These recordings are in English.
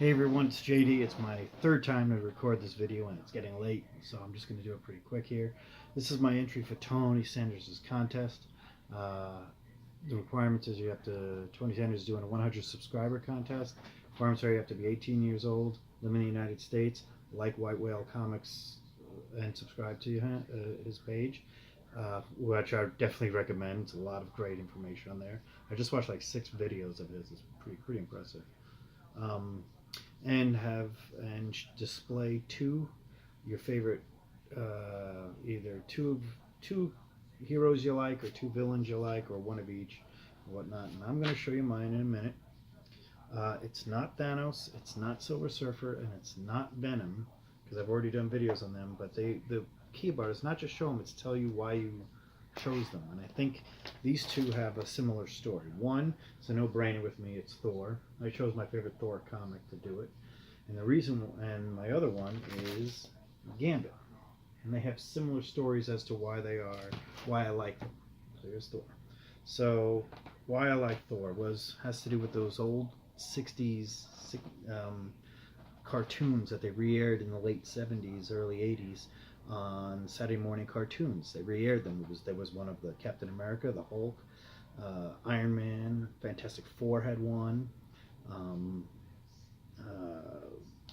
Hey everyone, it's JD. It's my third time to record this video and it's getting late, so I'm just going to do it pretty quick here. This is my entry for Tony Sanders' contest. The requirements is Tony Sanders is doing a 100 subscriber contest. Requirements are you have to be 18 years old, live in the United States, like White Whale Comics, and subscribe to his page, which I definitely recommend. It's a lot of great information on there. I just watched like 6 videos of his. It's pretty impressive. And display your favorite either two heroes you like or 2 villains you like or one of each or whatnot. And I'm going to show you mine in a minute. It's not Thanos, it's not Silver Surfer, and it's not Venom, because I've already done videos on them. But the key about it is not just show them, it's tell you why you chose them. And I think these two have a similar story. One, it's a no-brainer with me, it's Thor. I chose my favorite Thor comic to do it. And my other one is Gambit. And they have similar stories as to why I like them. So here's Thor. So why I like Thor has to do with those old 60s cartoons that they re-aired in the late 70s, early 80s on Saturday morning cartoons. They re-aired them. There was one of the Captain America, the Hulk, Iron Man, Fantastic Four had one,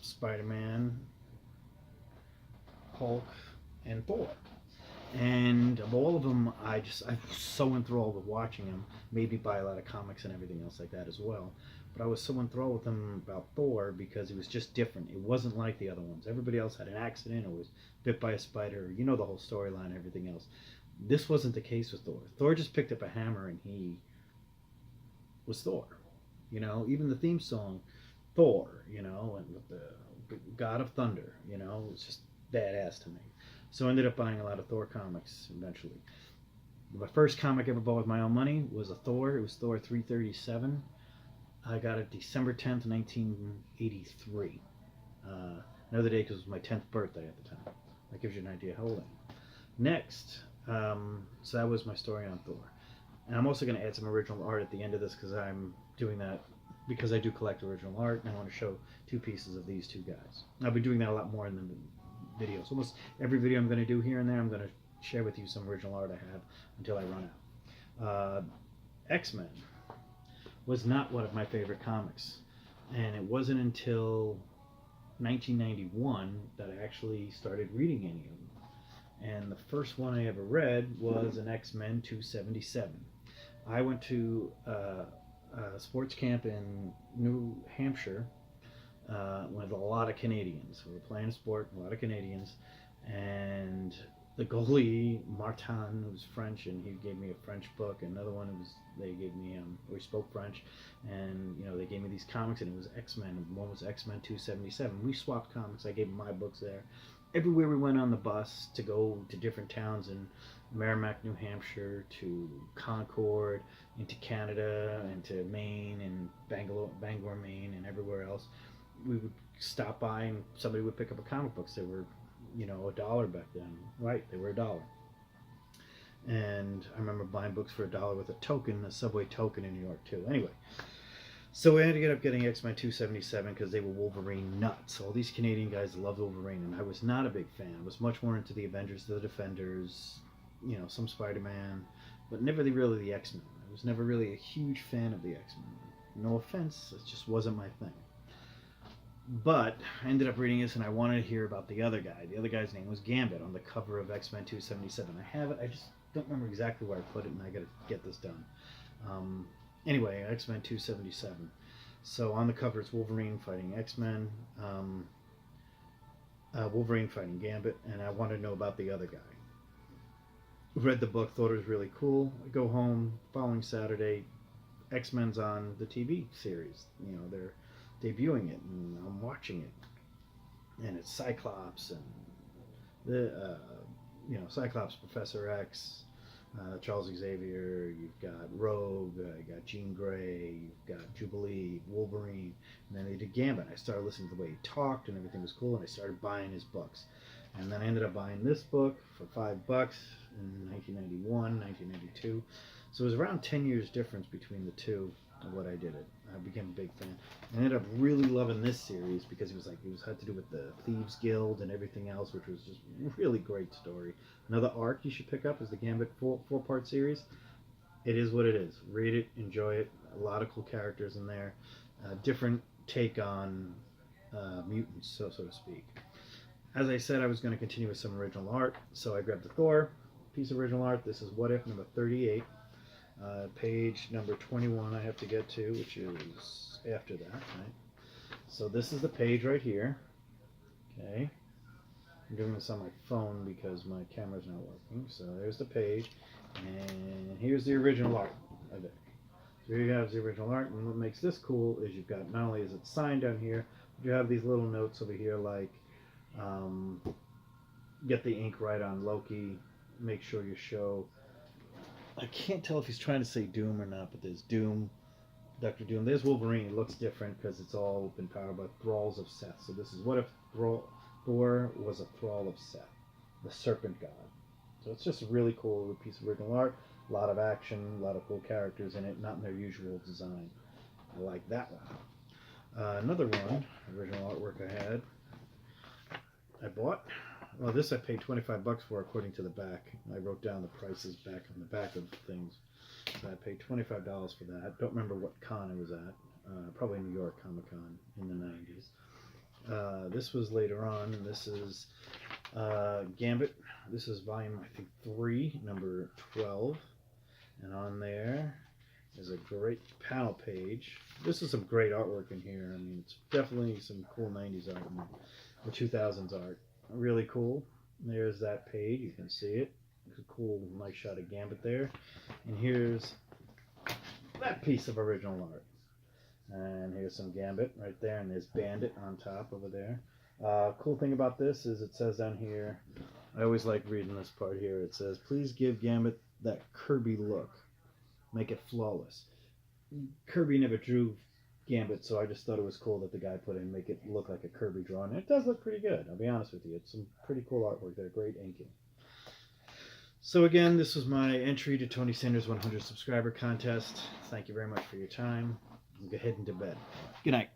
Spider-Man, Hulk, and Thor. And of all of them, I was so enthralled with watching them. Maybe buy a lot of comics and everything else like that as well. But I was so enthralled with them about Thor because it was just different. It wasn't like the other ones. Everybody else had an accident or was bit by a spider. You know the whole storyline and everything else. This wasn't the case with Thor. Thor just picked up a hammer and he was Thor. You know, even the theme song, Thor, you know, and with the God of Thunder, you know, it was just badass to me. So I ended up buying a lot of Thor comics eventually. My first comic I ever bought with my own money was a Thor. It was Thor 337. I got it December 10th, 1983. Another day because it was my 10th birthday at the time. That gives you an idea how old I am. Next, so that was my story on Thor. And I'm also going to add some original art at the end of this because I'm doing that because I do collect original art and I want to show 2 pieces of these 2 guys. I'll be doing that a lot more in the videos. Almost every video I'm going to do here and there, I'm going to share with you some original art I have until I run out. X-Men was not one of my favorite comics, and it wasn't until 1991 that I actually started reading any of them. And the first one I ever read was an X-Men 277. I went to a sports camp in New Hampshire with a lot of Canadians. We were playing a sport, a lot of Canadians, and the goalie, Martin, who was French, and he gave me a French book. Another one, they gave me, we spoke French, and you know they gave me these comics, and it was X-Men. One was X-Men 277. We swapped comics. I gave him my books there. Everywhere we went on the bus to go to different towns in Merrimack, New Hampshire, to Concord, into Canada, into Maine, and Bangor, Maine, and everywhere else, we would stop by and somebody would pick up a comic books. They were, you know, $1 back then. Right, they were $1. And I remember buying books for $1 with a token, a subway token in New York too. Anyway, so we ended up getting X-Men 277 because they were Wolverine nuts. All these Canadian guys loved Wolverine, and I was not a big fan. I was much more into the Avengers, the Defenders, you know, some Spider-Man, but never really the X-Men. I was never really a huge fan of the X-Men. No offense, it just wasn't my thing. But I ended up reading this and I wanted to hear about the other guy. The other guy's name was Gambit on the cover of X-Men 277. I have it, I just don't remember exactly where I put it, and I got to get this done. Anyway, X-Men 277. So on the cover it's Wolverine fighting X-Men, Wolverine fighting Gambit, and I wanted to know about the other guy. Read the book, thought it was really cool. I go home, following Saturday, X-Men's on the TV series. You know, they're debuting it, and I'm watching it, and it's Cyclops and the Cyclops, Professor X, Charles Xavier. You've got Rogue, you got Jean Grey, you've got Jubilee, Wolverine, and then they did Gambit. I started listening to the way he talked, and everything was cool, and I started buying his books, and then I ended up buying this book for $5 in 1991, 1992. So it was around 10 years difference between the two. what I did it. I became a big fan. I ended up really loving this series because it had to do with the Thieves Guild and everything else, which was just really great story. Another arc you should pick up is the Gambit four-part series. It is what it is. Read it, enjoy it. A lot of cool characters in there. Different take on mutants, so to speak. As I said, I was going to continue with some original art, so I grabbed the Thor piece of original art. This is What If number 38. Page number 21 I have to get to, which is after that, right? So this is the page right here. Okay. I'm doing this on my phone because my camera's not working. So there's the page, and here's the original art of it. So here you have the original art, and what makes this cool is you've got, not only is it signed down here, but you have these little notes over here like, get the ink right on Loki, make sure you show, I can't tell if he's trying to say Doom or not, but there's Doom, Dr. Doom. There's Wolverine. It looks different because it's all been powered by thralls of Seth. So this is what if Thor was a thrall of Seth, the serpent god. So it's just a really cool piece of original art. A lot of action, a lot of cool characters in it, not in their usual design. I like that one. Another one, original artwork I bought. Well, this I paid $25 for according to the back. I wrote down the prices back on the back of things. So I paid $25 for that. Don't remember what con it was at. Probably New York Comic Con in the 90s. This was later on, and this is Gambit. This is volume, I think, 3, number 12. And on there is a great panel page. This is some great artwork in here. I mean, it's definitely some cool 90s art and the 2000s art. Really cool. There's that page. You can see it. It's a cool, nice shot of Gambit there. And here's that piece of original art. And here's some Gambit right there. And there's Bandit on top over there. Cool thing about this is it says down here, I always like reading this part here. It says, please give Gambit that Kirby look. Make it flawless. Kirby never drew Gambit, so I just thought it was cool that the guy put in make it look like a Kirby drawing. It does look pretty good, I'll be honest with you. It's some pretty cool artwork there, great inking. So again, this was my entry to Tony Sanders 100 subscriber contest. Thank you very much for your time. I'm heading to bed. Good night.